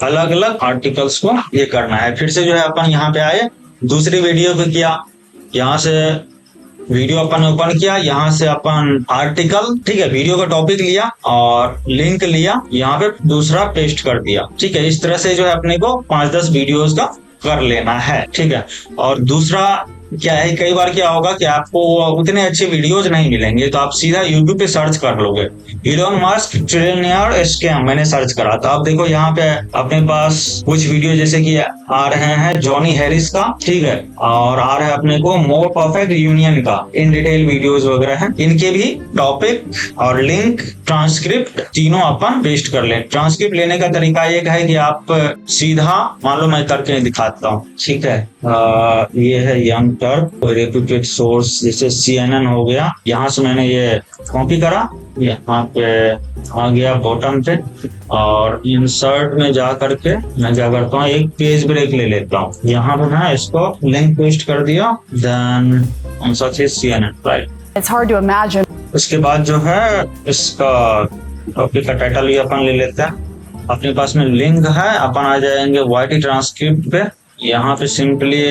अलग अलग आर्टिकल्स को ये करना है। फिर से जो है अपन यहाँ पे आए, दूसरी वीडियो पे किया, यहाँ से वीडियो अपन ओपन किया, यहाँ से अपन आर्टिकल, ठीक है, वीडियो का टॉपिक लिया और लिंक लिया, यहाँ पे दूसरा पेस्ट कर दिया। ठीक है, इस तरह से जो है अपने को 5-10 वीडियोस का कर लेना है। ठीक है, और दूसरा क्या है, कई बार क्या होगा कि आपको उतने अच्छे वीडियोज नहीं मिलेंगे, तो आप सीधा यूट्यूब पे सर्च कर लोगे इलोन मस्क ट्रिलियनियर स्कैम, मैंने सर्च करा तो आप देखो यहाँ पे अपने पास कुछ वीडियो जैसे कि आ रहे हैं जॉनी हैरिस का, ठीक है, और आ रहा है अपने को मोर परफेक्ट यूनियन का, इन डिटेल वीडियोज वगैरह हैं, इनके भी टॉपिक और लिंक, ट्रांसक्रिप्ट तीनों अपन पेस्ट कर लें। ट्रांसक्रिप्ट लेने का तरीका एक है कि आप सीधा, मान लो मैं करके दिखाता हूँ, ठीक है, ये है यंग टर्क, रेप्यूटेड सोर्स जैसे CNN हो गया, यहाँ से मैंने ये कॉपी करा, यहाँ पे आ गया बॉटम पे, और इंसर्ट में जा करके मैं क्या करता हूँ, एक पेज ब्रेक ले लेता हूँ, यहाँ पे मैं इसको लिंक पेस्ट कर दिया, then CNN, right. It's hard to imagine. उसके बाद जो है इसका टॉपिक का टाइटल भी अपन ले लेते हैं, अपने पास में लिंक है, अपन आ जाएंगे YT ट्रांसक्रिप्ट पे, यहाँ पे सिंपली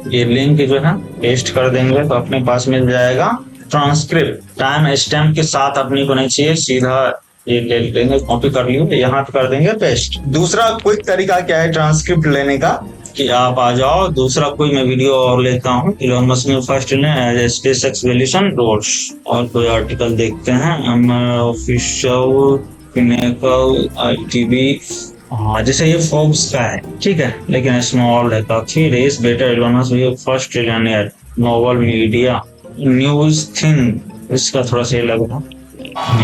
ये लिंक जो है पेस्ट कर देंगे तो अपने पास मिल जाएगा ट्रांसक्रिप्ट, टाइम स्टैम्प के साथ अपने को नहीं चाहिए, सीधा ये ले लेंगे, कॉपी कर लियो, यहाँ पे कर देंगे पेस्ट। दूसरा क्विक तरीका क्या है ट्रांसक्रिप्ट लेने का, कि आप आ जाओ, दूसरा कोई मैं वीडियो और लेता हूँ, इलोन मस्क ने फर्स्ट ने स्पेसएक्स वैल्यूएशन रोड्स, और कोई आर्टिकल देखते हैं ऑफिशियल पिनेकल ITV, हाँ जैसे ये फोर्ब्स का है, ठीक है, लेकिन स्मॉल है काफी, race better Elon Musk first trillionaire, noble media, news thing, इसका थोड़ा सही लग रहा,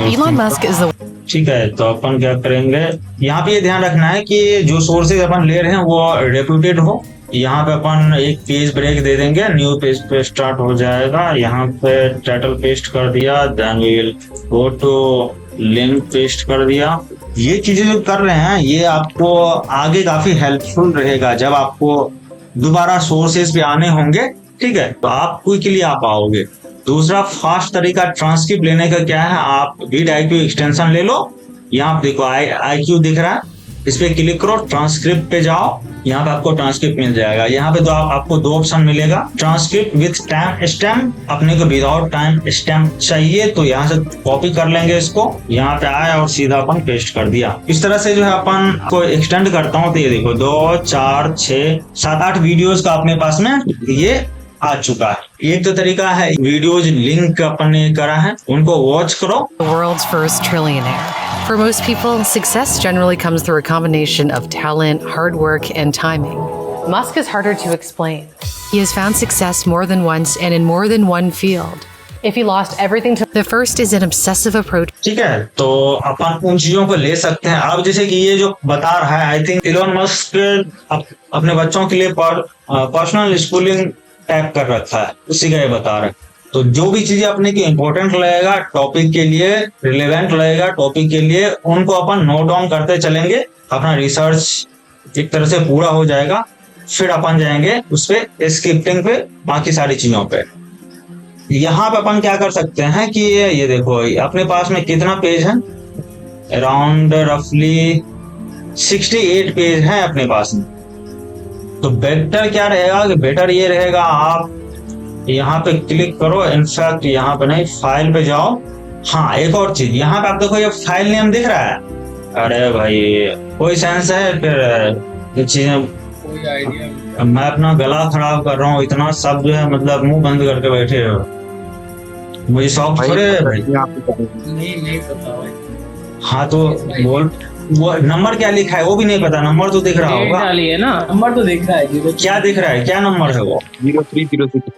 Elon Musk is the ठीक है। तो अपन क्या करेंगे, यहाँ पे ये ध्यान रखना है कि जो सोर्सेज अपन ले रहे हैं वो रेप्यूटेड हो। यहाँ पे अपन एक पेज ब्रेक दे देंगे, न्यू पेज पे स्टार्ट हो जाएगा, यहाँ पे टाइटल पेस्ट कर दिया, then we will go to link paste कर दिया। ये चीजें जो कर रहे हैं ये आपको आगे काफी हेल्पफुल रहेगा, जब आपको दोबारा सोर्सेज पे आने होंगे, ठीक है, तो आप क्विकली आ पाओगे। दूसरा फास्ट तरीका ट्रांसक्रिप्ट लेने का क्या है, आप vidIQ एक्सटेंशन ले लो, यहाँ पे देखो IQ दिख रहा है, इस पे क्लिक करो, ट्रांसक्रिप्ट पे जाओ, यहाँ पे आपको ट्रांसक्रिप्ट मिल जाएगा। यहाँ पे तो आपको 2 ऑप्शन मिलेगा, ट्रांसक्रिप्ट विथ टाइम स्टैम्प, अपने को विदाउट टाइम स्टैम्प चाहिए तो यहाँ से कॉपी कर लेंगे इसको, यहाँ पे आए और सीधा अपन पेस्ट कर दिया। इस तरह से जो है अपन को एक्सटेंड करता हूँ तो ये देखो 2, 4, 6, 7, 8 वीडियोज का अपने पास में ये आ चुका है। एक तो तरीका है वीडियोज लिंक अपन ने करा है, उनको वॉच करो। The world's first trillionaire. For most people, success generally comes through a combination of talent, hard work, and timing. Musk is harder to explain. He has found success more than once and in more than one field. If he lost everything to the first is an obsessive approach. ठीक है, तो अपन उन चीजों को ले सकते हैं। अब जैसे कि ये जो बता रहा है, आई थिंक इलोन मस्क अपने बच्चों के लिए पर्सनल स्कूलिंग टैप कर रखा है, उसी का ये बता रहा है। तो जो भी चीजें अपने की इंपॉर्टेंट लगेगा, टॉपिक के लिए रिलेवेंट लगेगा, टॉपिक के लिए उनको अपन नोट डाउन करते चलेंगे, अपना रिसर्च एक तरह से पूरा हो जाएगा। फिर अपन जाएंगे उस पे स्क्रिप्टिंग पे, बाकी सारी चीजों पे। यहाँ पे अपन क्या कर सकते हैं कि ये देखो अपने पास में कितना पेज है, अराउंड रफली 68 पेज है अपने पास में। तो बेटर क्या रहेगा कि बेटर ये रहेगा, आप यहाँ पे क्लिक करो, इनफैक्ट यहाँ पे नहीं, फाइल पे जाओ। हाँ, एक और चीज, यहाँ पे आप देखो ये फाइल नेम दिख रहा है, अरे भाई कोई सेंस है फिर ये चीजें, मैं अपना गला खराब कर रहा हूँ इतना, सब जो है मतलब मुंह बंद करके बैठे हो, मुझे शौक थोड़े है भाई। नहीं पता भाई। हाँ तो बोल, वो नंबर क्या लिखा है वो भी नहीं पता, नंबर तो दिख रहा होगा, डाली है ना, नंबर तो दिख रहा है, क्या दिख रहा है, क्या नंबर है वो? 0306।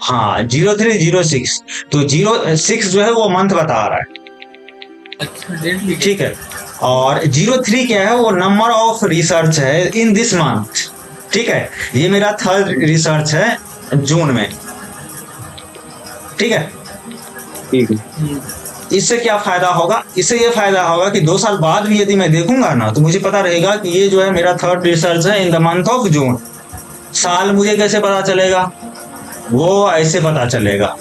हाँ 0306, तो 06 जो है वो मंथ बता रहा है, ठीक है, और 03 क्या है, वो नंबर ऑफ रिसर्च है इन दिस मंथ, ठीक है, ये मेरा 3rd रिसर्च है जून में, ठीक है। इससे क्या फायदा होगा, इससे ये फायदा होगा कि 2 साल बाद भी यदि मैं देखूंगा ना तो मुझे पता रहेगा कि ये जो है मेरा 3rd रिसर्च है in the month of June. साल मुझे कैसे पता चलेगा, वो ऐसे पता चलेगा,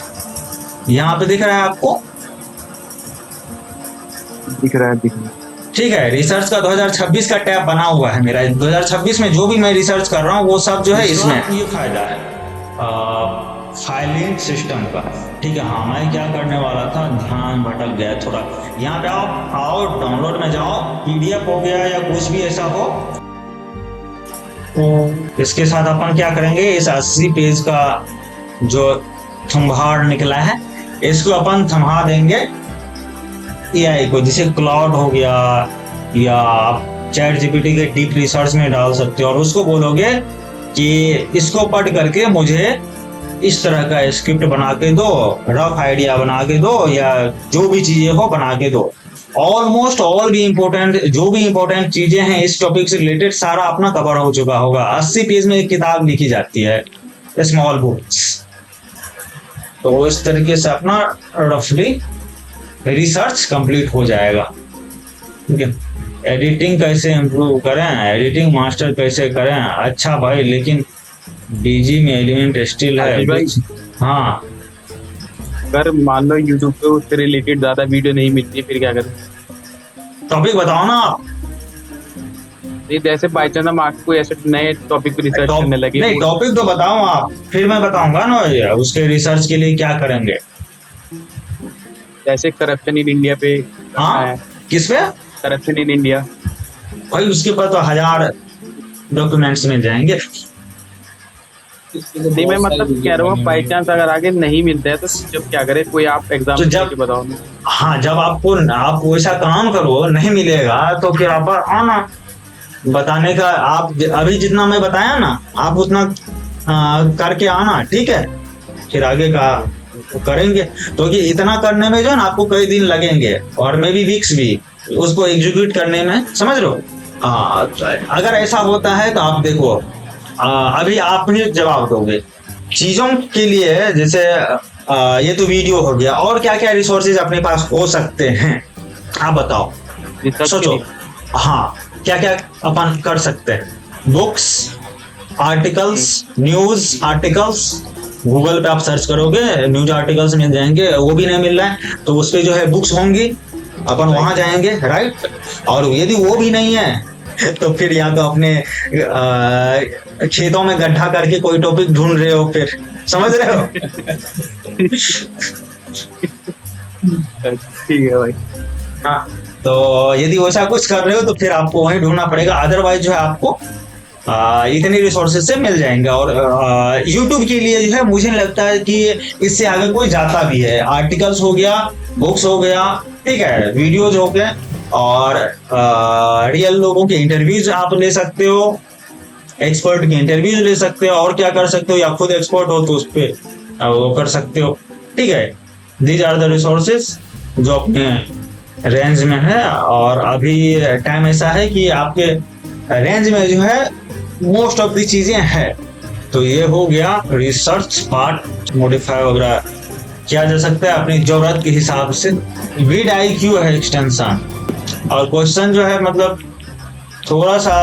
यहाँ पे दिख रहा है आपको, दिख रहा है ठीक है। रिसर्च का 2026 का टैब बना हुआ है मेरा। 2026 में जो भी मैं रिसर्च कर रहा हूँ वो सब जो है इसमें ये फायदा है फाइलिंग सिस्टम का। ठीक है। हाँ, मैं क्या करने वाला था, ध्यान भटक गया थोड़ा। यहाँ पे आओ डाउनलोड में जाओ, पीडीएफ हो गया या कुछ भी ऐसा हो, इसके साथ अपन क्या करेंगे, इस 80 पेज का जो थंभार निकला है इसको अपन थमा देंगे एआई को, जैसे क्लाउड हो गया या आप चैट जीपीटी के डीप रिसर्च में डाल सकते हो और उसको बोलोगे कि इसको पढ़ करके मुझे इस तरह का स्क्रिप्ट बना के दो, रफ आइडिया बना के दो या जो भी चीजें हो बना के दो। ऑलमोस्ट ऑल भी इंपॉर्टेंट, जो भी इंपॉर्टेंट चीजें हैं इस टॉपिक से रिलेटेड सारा अपना कवर हो चुका होगा। 80 पेज में एक किताब लिखी जाती है, स्मॉल बुक्स। तो इस तरीके से अपना रफली रिसर्च कंप्लीट हो जाएगा। ठीक है। एडिटिंग कैसे इम्प्रूव करें, एडिटिंग मास्टर कैसे करें, अच्छा भाई लेकिन डीजी में एलिमेंट स्टिल है भाई। हाँ, अगर मान लो यूट्यूब पे उससे रिलेटेड ज्यादा वीडियो नहीं मिलती फिर क्या करें? टॉपिक बताओ ना आप। नहीं, जैसे बाई चांस हम आपको ऐसे नए टॉपिक पे रिसर्च करने लगे, नहीं, टॉपिक तो बताओ आप, फिर मैं बताऊंगा ना उसके रिसर्च के लिए क्या करेंगे। जैसे करप्शन इन इंडिया पे। हाँ, किस पे? Corruption in India. भाई उसके पास तो 1000 डॉक्यूमेंट्स मिल जाएंगे। नहीं, मैं मतलब कह रहा हूँ बाई चांस अगर आगे नहीं मिलता है तो जब क्या करें, कोई आप एग्जाम तो जब बताओ ना। हाँ, जब आप वैसा काम करो नहीं मिलेगा तो फिर आप आना बताने का। आप अभी जितना मैं बताया ना आप उतना करके आना, ठीक है। फिर आगे का करेंगे। तो ये इतना करने में जो है ना आपको कई दिन लगेंगे और मे बी वीक्स भी उसको एग्जीक्यूट करने में, समझ लो। अगर ऐसा होता है तो आप देखो, अभी आप मुझे जवाब दोगे चीजों के लिए, जैसे ये तो वीडियो हो गया, और क्या क्या रिसोर्सेज अपने पास हो सकते हैं आप बताओ, सोचो। हाँ, क्या क्या अपन कर सकते हैं। Books, articles, news articles, Google पे आप सर्च करोगे न्यूज आर्टिकल्स मिल जाएंगे। वो भी नहीं मिल रहा है तो उस पे जो है बुक्स होंगी, अपन वहां जाएंगे, राइट। और यदि वो भी नहीं है तो फिर या तो अपने खेतों में गड्ढा करके कोई टॉपिक ढूंढ रहे हो, फिर समझ रहे हो। ठीक है भाई। हाँ, तो यदि वैसा कुछ कर रहे हो तो फिर आपको वहीं ढूंढना पड़ेगा, अदरवाइज जो है आपको इतने रिसोर्सेज से मिल जाएंगे। और यूट्यूब के लिए जो है मुझे नहीं लगता है कि इससे आगे कोई जाता भी है। आर्टिकल्स हो गया, बुक्स हो गया, ठीक है, वीडियोज हो गए, और रियल लोगों के इंटरव्यूज आप ले सकते हो, एक्सपर्ट के इंटरव्यूज ले सकते हो, और क्या कर सकते हो, या खुद एक्सपर्ट हो तो उस पर वो कर सकते हो, ठीक है। दीज आर द रिसोर्सेज जो अपने रेंज में है। और अभी टाइम ऐसा है कि आपके रेंज में जो है मोस्ट ऑफ दी चीजें है। तो ये हो गया रिसर्च पार्ट। मॉडिफाई वगैरह किया जा सकता है अपनी जरूरत के हिसाब से। विड IQ है एक्सटेंशन, और क्वेश्चन जो है मतलब थोड़ा सा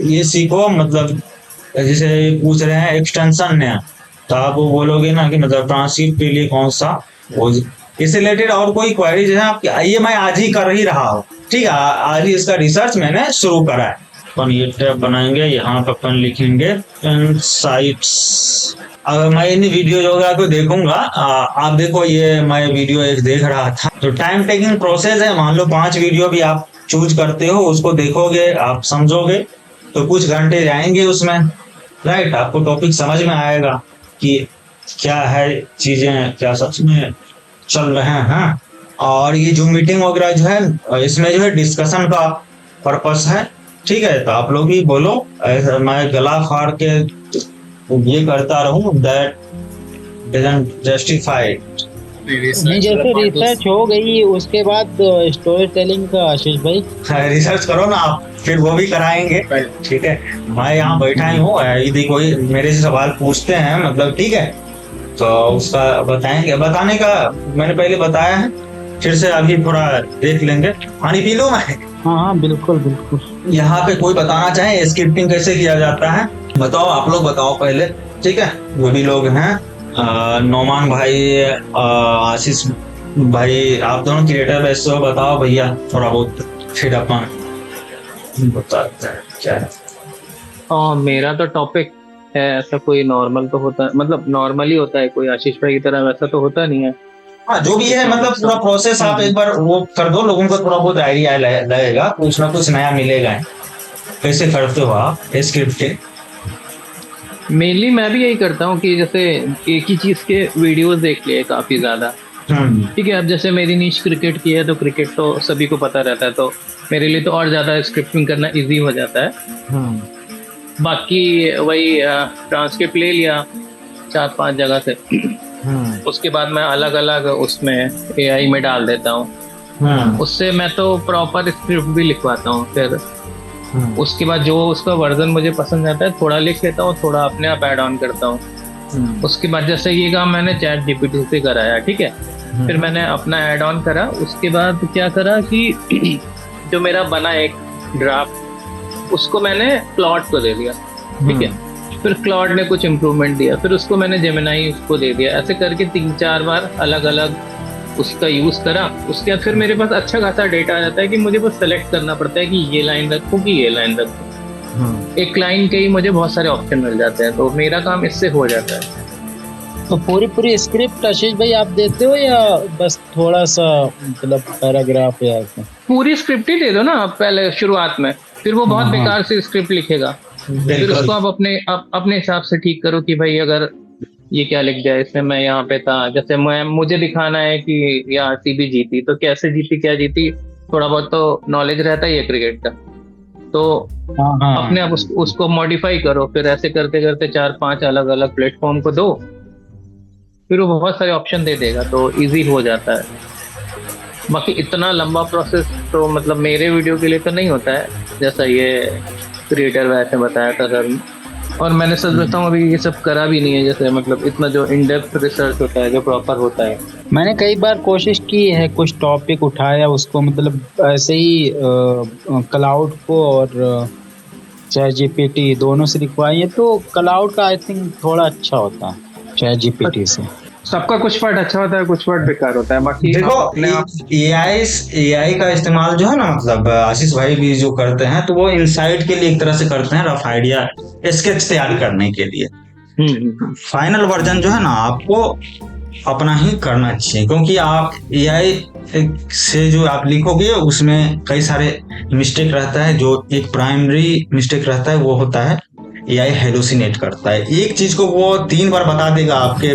ये सीखो, मतलब जैसे पूछ रहे हैं एक्सटेंशन ने, तो आप वो बोलोगे ना कि मतलब ट्रांसक्रिप्ट के लिए कौन सा, वो इससे रिलेटेड और कोई क्वेरी जो है आपकी, ये मैं आज ही कर ही रहा हूँ, ठीक है। आज ही इसका रिसर्च मैंने शुरू करा है। अपन ये टैब बनाएंगे, यहाँ पर अपन लिखेंगे इनसाइट्स। अगर मैं इन वीडियो जो को देखूंगा, आप देखो ये मैं वीडियो एक देख रहा था, तो टाइम टेकिंग प्रोसेस है। मान लो 5 वीडियो भी आप चूज करते हो, उसको देखोगे, आप समझोगे तो कुछ घंटे जाएंगे उसमें, राइट। आपको टॉपिक समझ में आएगा कि क्या है चीजें, क्या सच में चल रहे हैं। और ये जो मीटिंग वगैरह जो है इसमें जो है डिस्कशन का पर्पस है, ठीक है। तो आप लोग भी बोलो, मैं गला फाड़ के ये करता रहूं, दैट डजंट जस्टिफाई। नहीं, जैसे रिसर्च हो गई उसके बाद स्टोरी टेलिंग का आशीष भाई रिसर्च करो ना आप, फिर वो भी कराएंगे, ठीक है। मैं यहाँ बैठा ही हूँ, यदि कोई मेरे से सवाल पूछते हैं मतलब, ठीक है, तो उसका बताएंगे। बताने का मैंने पहले बताया है, फिर से अभी थोड़ा देख लेंगे। पानी पी लो मैं। हाँ बिल्कुल बिल्कुल। यहाँ पे कोई बताना चाहे स्क्रिप्टिंग कैसे किया जाता है, बताओ, आप लोग बताओ पहले, ठीक है। वो भी लोग हैं, नोमान भाई, आशीष भाई, आप दोनों क्रिएटर बेस्ट हो, बताओ भैया थोड़ा बहुत, फिर अपन बताते हैं क्या है। मेरा तो टॉपिक है ऐसा, कोई नॉर्मल तो होता है, मतलब नॉर्मल ही होता है, कोई आशीष भाई की तरह वैसा तो होता नहीं है। हाँ जो भी है, मतलब पूरा प्रोसेस आप एक बार वो कर दो, लोगों को थोड़ा बहुत आइडिया लगेगा, कुछ ना कुछ नया मिलेगा। कैसे करते हो आप स्क्रिप्ट के? मेनली मैं भी यही करता हूँ कि जैसे एक ही चीज के वीडियोस देख लिए काफी ज्यादा, ठीक है। अब जैसे मेरी नीश क्रिकेट की है, तो क्रिकेट तो सभी को पता रहता है, तो मेरे लिए तो और ज्यादा स्क्रिप्टिंग करना इजी हो जाता है। बाकी वही ट्रांसक्रिप्ट ले लिया 4-5 जगह से, उसके बाद मैं अलग अलग उसमें एआई में डाल देता हूँ, उससे मैं तो प्रॉपर स्क्रिप्ट भी लिखवाता हूँ। फिर उसके बाद जो उसका वर्जन मुझे पसंद आता है थोड़ा लिख लेता हूँ, थोड़ा अपने आप ऐड ऑन करता हूँ। उसके बाद जैसे ये काम मैंने चैट जीपीटी से कराया, ठीक है। फिर मैंने अपना ऐड ऑन करा, उसके बाद क्या करा कि जो मेरा बना एक ड्राफ्ट, उसको मैंने क्लॉड को दे दिया, ठीक है। फिर क्लॉड ने कुछ इम्प्रूवमेंट दिया, फिर उसको मैंने जेमिनाई उसको दे दिया। ऐसे करके 3-4 बार अलग अलग उसका यूज करा। उसके बाद फिर मेरे पास अच्छा खासा डेटा आ जाता है कि मुझे बस सेलेक्ट करना पड़ता है कि ये लाइन रखूं कि ये लाइन रखूं। एक लाइन के ही मुझे बहुत सारे ऑप्शन मिल जाते हैं, तो मेरा काम इससे हो जाता है। तो पूरी स्क्रिप्ट आशीष भाई आप देते हो या बस थोड़ा सा मतलब पैराग्राफ या ऐसा? पूरी स्क्रिप्ट ही दे दो ना आप पहले शुरुआत में, फिर वो बहुत बेकार सी स्क्रिप्ट लिखेगा। फिर उसको आप अपने हिसाब से ठीक करो कि भाई अगर ये क्या लिख दिया इसमें, मैं यहाँ पे था, जैसे मुझे दिखाना है कि ये आरसीबी जीती, तो कैसे जीती, क्या जीती, थोड़ा बहुत तो नॉलेज रहता ही है क्रिकेट का, तो अपने आप उसको मॉडिफाई करो। फिर ऐसे करते करते 4-5 अलग अलग प्लेटफॉर्म को दो, फिर वो बहुत सारे ऑप्शन दे देगा, तो इजी हो जाता है। बाकी इतना लंबा प्रोसेस तो मतलब मेरे वीडियो के लिए तो नहीं होता है, जैसा ये क्रिएटर वैसे बताया था सर। और मैंने सच बताऊं अभी ये सब करा भी नहीं है, जैसे मतलब इतना जो इन डेप्थ रिसर्च होता है, जो प्रॉपर होता है। मैंने कई बार कोशिश की है, कुछ टॉपिक उठाया उसको, मतलब ऐसे ही क्लाउड को और चैट जीपीटी दोनों से लिखवाई है, तो क्लाउड का आई थिंक थोड़ा अच्छा होता है चैट जीपीटी से। सबका कुछ पार्ट अच्छा होता है, कुछ पार्ट बेकार होता है। बाकी देखो एआई का इस्तेमाल जो है ना, मतलब आशीष भाई भी जो करते हैं, तो वो इनसाइट के लिए एक तरह से करते हैं, रफ आइडिया स्केच तैयार करने के लिए। फाइनल वर्जन जो है ना आपको अपना ही करना चाहिए, क्योंकि आप एआई से जो आप लिखोगे उसमें कई सारे मिस्टेक रहता है। जो एक प्राइमरी मिस्टेक रहता है वो होता है एआई हेलुसिनेट करता है। एक चीज को वो 3 बार बता देगा आपके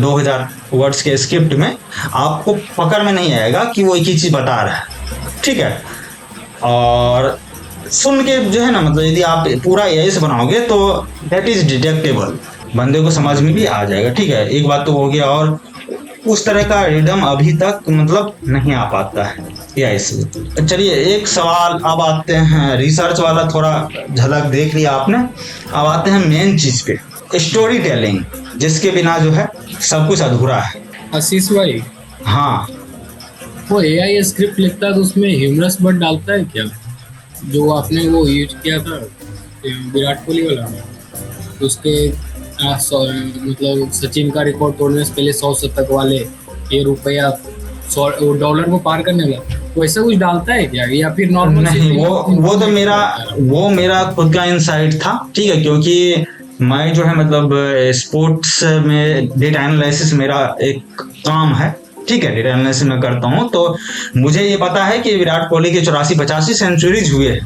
2000 वर्ड्स के स्क्रिप्ट में, आपको पकड़ में नहीं आएगा कि वो एक ही चीज बता रहा है, ठीक है। और सुन के जो है ना, मतलब यदि आप पूरा एआई से बनाओगे तो दैट इज डिटेक्टेबल, बंदे को समझ में भी आ जाएगा, ठीक है। एक बात तो हो गया, और उस तरह का रिदम अभी तक मतलब नहीं आ पाता है एआई से। चलिए एक सवाल अब आते हैं, रिसर्च वाला थोड़ा झलक देख लिया आपने, अब आते हैं मेन चीज पे, स्टोरी टेलिंग, जिसके बिना जो है सब कुछ अधूरा है। आशीष भाई, हाँ, वो एआई स्क्रिप्ट लिखता है तो उसमें ह्यूमरस वर्ड डालता है क्या? जो आपने वो यूज किया था विराट कोहली वाला में, तो उसके मतलब सचिन का रिकॉर्ड तोड़ने से पहले 100 शतक वाले, ये रुपया $100 को पार करने वाला, तो ऐसा कुछ डालता है क्या, या फिर नॉर्मल? नहीं, वो तो मेरा खुद का इनसाइट था, ठीक है। क्योंकि मैं जो है मतलब स्पोर्ट्स में डेटा एनालिसिस मेरा एक काम है, ठीक है। डेटा एनालिसिस में करता हूँ, तो मुझे ये पता है कि विराट कोहली के 84-85 सेंचुरीज हुए,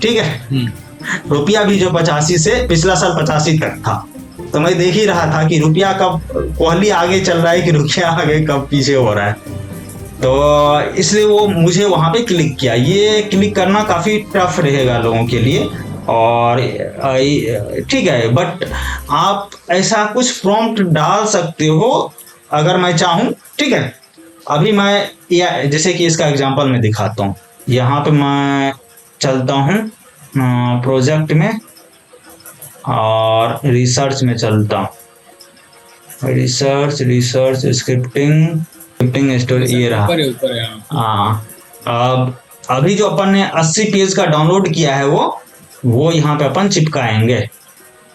ठीक है। रुपया भी जो 85 से पिछला साल 85 तक था, तो मैं देख ही रहा था कि रुपया कब कोहली आगे चल रहा है कि रुपया आगे कब पीछे हो रहा है, तो इसलिए वो मुझे वहां पे क्लिक किया। ये क्लिक करना काफी टफ रहेगा लोगों के लिए, और ठीक है, बट आप ऐसा कुछ प्रॉम्प्ट डाल सकते हो अगर मैं चाहूँ, ठीक है। अभी मैं जैसे कि इसका एग्जांपल मैं दिखाता हूँ। यहाँ पे मैं चलता हूँ प्रोजेक्ट में और रिसर्च में चलता हूँ, रिसर्च स्क्रिप्टिंग स्टोरी, ये रहा। हाँ, अब अभी जो अपन ने 80 पेज का डाउनलोड किया है वो यहाँ पे अपन चिपकाएंगे।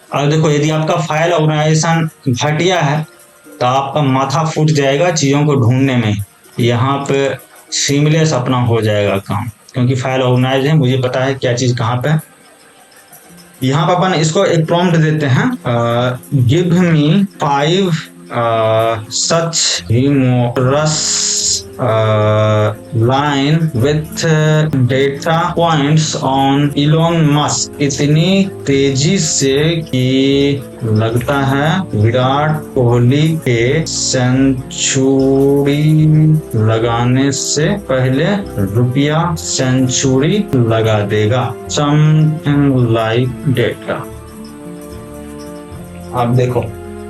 अब देखो, यदि आपका फाइल ऑर्गेनाइजेशन घटिया है तो आपका माथा फूट जाएगा चीजों को ढूंढने में। यहाँ पे सीमलेस अपना हो जाएगा काम, क्योंकि फाइल ऑर्गेनाइज है, मुझे पता है क्या चीज कहाँ पे है। यहाँ पर अपन इसको एक प्रॉम्प्ट देते हैं, give me 5 such humorous line with data points on Elon Musk। इतनी तेजी से कि लगता है विराट कोहली के सेंचुरी लगाने से पहले रुपया सेंचुरी लगा देगा, समथिंग लाइक डेटा। आप देखो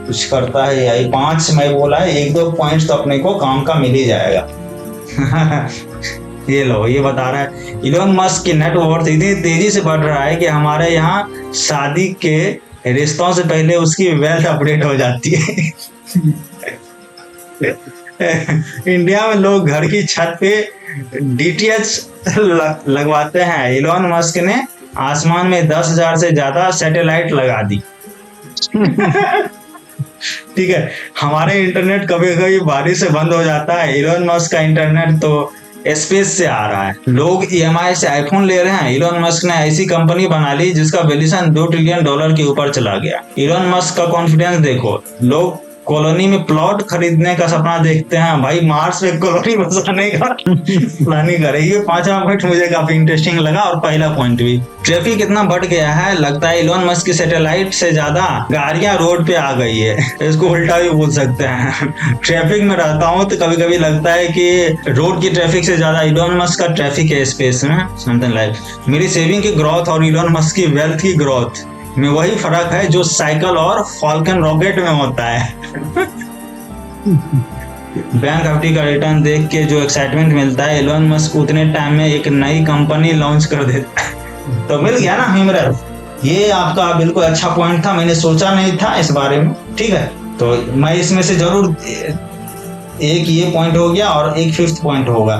कुछ करता है AI। 5 मैं बोला है, 1-2 पॉइंट्स तो अपने को काम का मिल ही जाएगा। ये लो, ये बता रहा है इलोन मस्क की नेटवर्थ इतनी तेजी से बढ़ रहा है कि हमारे यहाँ शादी के रिश्तों से पहले उसकी वेल्थ अपडेट हो जाती है। इंडिया में लोग घर की छत पे DTH लगवाते हैं। इलोन मस्क ने आसमान में 10,000 से ज्यादा सैटेलाइट लगा दी। ठीक है, हमारे इंटरनेट कभी कभी बारिश से बंद हो जाता है, इलोन मस्क का इंटरनेट तो स्पेस से आ रहा है। लोग EMI से आईफोन ले रहे हैं। इलोन मस्क ने ऐसी कंपनी बना ली जिसका वैल्यूएशन $2 ट्रिलियन के ऊपर चला गया। इलोन मस्क का कॉन्फिडेंस देखो। लोग कॉलोनी में प्लॉट खरीदने का सपना देखते हैं, भाई मार्स पे कॉलोनी बसाने का प्लानिंग करे। ये 5वां पॉइंट मुझे काफी इंटरेस्टिंग लगा। और पहला पॉइंट भी, ट्रैफिक इतना बढ़ गया है, लगता है इलोन मस्क की सैटेलाइट से ज्यादा गाड़ियां रोड पे आ गई है। इसको उल्टा भी बोल सकते हैं। ट्रैफिक में रहता हूँ तो कभी कभी लगता है कि रोड की ट्रैफिक से ज्यादा इलोन मस्क का ट्रैफिक है स्पेस में, समथिंग लाइक। मेरी सेविंग की ग्रोथ और इलोन मस्क की वेल्थ की ग्रोथ में वही फर्क है जो साइकिल और फॉल्कन रॉकेट में होता है। बैंक निफ्टी का रिटर्न देख के जो एक्साइटमेंट मिलता है, इलोन मस्क उतने टाइम में एक नई कंपनी लॉन्च कर देता है। तो मिल गया ना हिमरत। ये आपका बिल्कुल अच्छा पॉइंट था, मैंने सोचा नहीं था इस बारे में। ठीक है, तो मैं इसमें से जरूर एक ये पॉइंट हो गया और एक 5th पॉइंट होगा।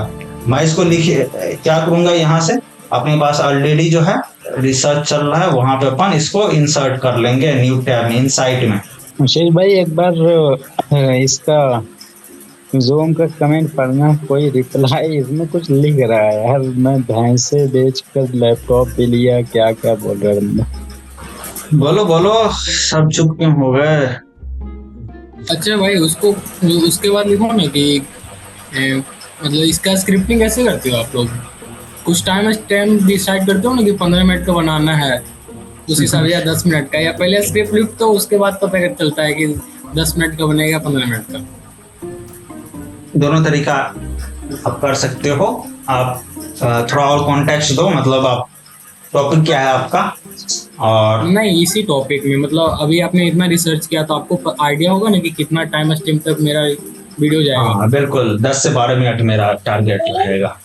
मैं इसको लिखे क्या करूंगा, यहाँ से अपने पास ऑलरेडी जो है रिसर्च चल रहा है, वहां पे अपन इसको इंसर्ट कर लेंगे न्यू टैब में, इनसाइट में। मुशेष भाई एक बार इसका जोम का कमेंट पढ़ना, कोई रिप्लाई इसमें कुछ लिख रहा है यार, मैं भैंसे बेचकर लैपटॉप भी लिया, क्या क्या बोल रहा है। बोलो बोलो, सब चुप क्यों हो गए? अच्छा भाई, उसको उसके बाद लिखो ना कि मतलब इसका स्क्रिप्टिंग कैसे करते हो आप लोग? कुछ टाइम डिसाइड करते हो ना कि 15 मिनट का बनाना है उस हिसाब, या 10 मिनट का, या पहले स्क्रिप्ट लिख तो उसके बाद पता चलता है कि 10 मिनट का बनेगा 15 मिनट का? दोनों तरीका आप कर सकते हो। आप थोड़ा और कॉन्टेक्स्ट दो, मतलब आप टॉपिक क्या है आपका? और नहीं, इसी टॉपिक में, मतलब अभी आपने इतना रिसर्च किया तो आपको आइडिया होगा ना कि कितना टाइम स्ट्रीम तक मेरा वीडियो जाएगा। हाँ बिल्कुल, 10 से 12 मिनट मेरा टारगेट रहेगा।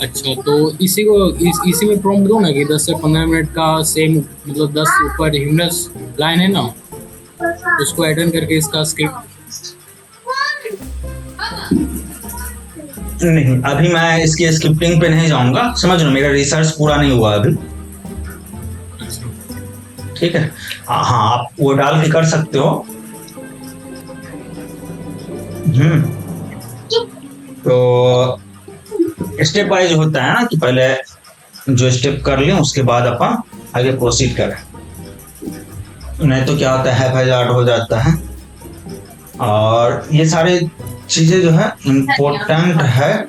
अच्छा, तो इसी में प्रॉम्प्ट दो ना कि 10 से 15 मिनट का सेम, मतलब 10 ऊपर ह्यूमरस लाइन है ना, उसको अटेंड करके इसका स्क्रिप्ट। नहीं, अभी मैं इसकी स्क्रिप्टिंग पे नहीं जाऊंगा, समझ लो मेरा रिसर्च पूरा नहीं हुआ अभी। ठीक है, हाँ आप वो डाल के कर सकते हो। तो स्टेप वाइज होता है ना कि पहले जो स्टेप कर लें उसके बाद अपन आगे प्रोसीड करें, नहीं तो क्या होता है हैजार्ड हो जाता है। और ये सारे चीजें जो है इम्पोर्टेंट है